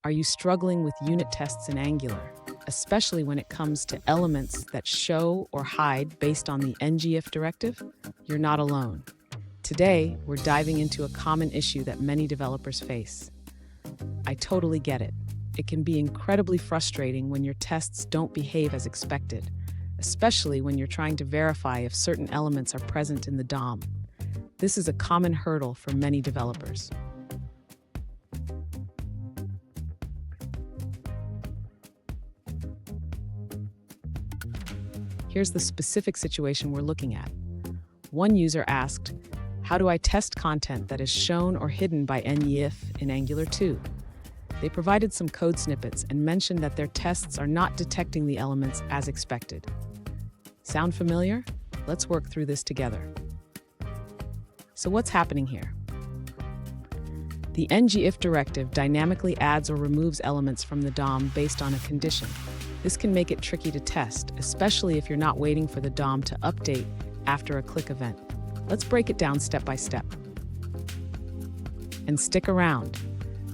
Are you struggling with unit tests in Angular, especially when it comes to elements that show or hide based on the ngIf directive? You're not alone. Today, we're diving into a common issue that many developers face. I totally get it. It can be incredibly frustrating when your tests don't behave as expected, especially when you're trying to verify if certain elements are present in the DOM. This is a common hurdle for many developers. Here's the specific situation we're looking at. One user asked, "How do I test content that is shown or hidden by ngIf in Angular 2?" They provided some code snippets and mentioned that their tests are not detecting the elements as expected. Sound familiar? Let's work through this together. So what's happening here? The ngIf directive dynamically adds or removes elements from the DOM based on a condition. This can make it tricky to test, especially if you're not waiting for the DOM to update after a click event. Let's break it down step by step. And stick around.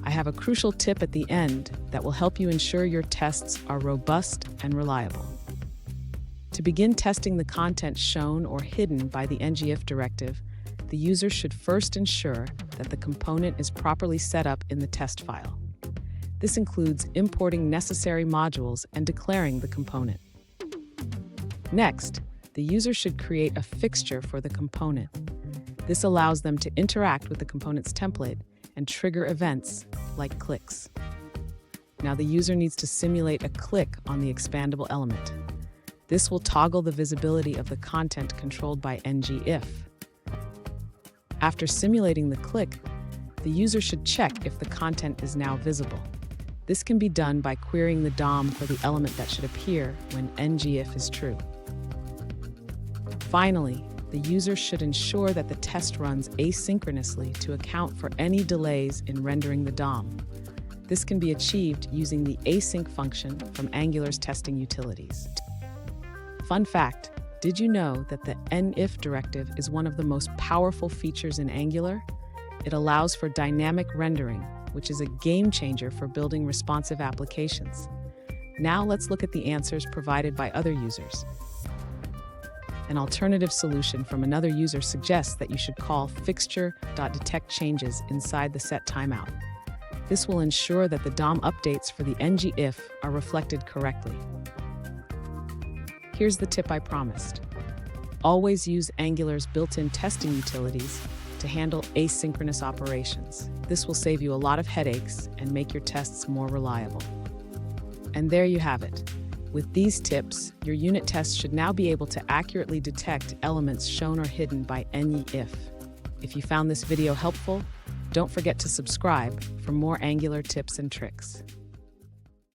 I have a crucial tip at the end that will help you ensure your tests are robust and reliable. To begin testing the content shown or hidden by the ngIf directive, the user should first ensure that the component is properly set up in the test file. This includes importing necessary modules and declaring the component. Next, the user should create a fixture for the component. This allows them to interact with the component's template and trigger events like clicks. Now the user needs to simulate a click on the expandable element. This will toggle the visibility of the content controlled by ngIf. After simulating the click, the user should check if the content is now visible. This can be done by querying the DOM for the element that should appear when ngIf is true. Finally, the user should ensure that the test runs asynchronously to account for any delays in rendering the DOM. This can be achieved using the async function from Angular's testing utilities. Fun fact, did you know that the ngIf directive is one of the most powerful features in Angular? It allows for dynamic rendering, which is a game changer for building responsive applications. Now let's look at the answers provided by other users. An alternative solution from another user suggests that you should call fixture.detectChanges inside the set timeout. This will ensure that the DOM updates for the ngIf are reflected correctly. Here's the tip I promised. Always use Angular's built-in testing utilities to handle asynchronous operations. This will save you a lot of headaches and make your tests more reliable. And there you have it. With these tips, your unit tests should now be able to accurately detect elements shown or hidden by ngIf. If you found this video helpful, don't forget to subscribe for more Angular tips and tricks.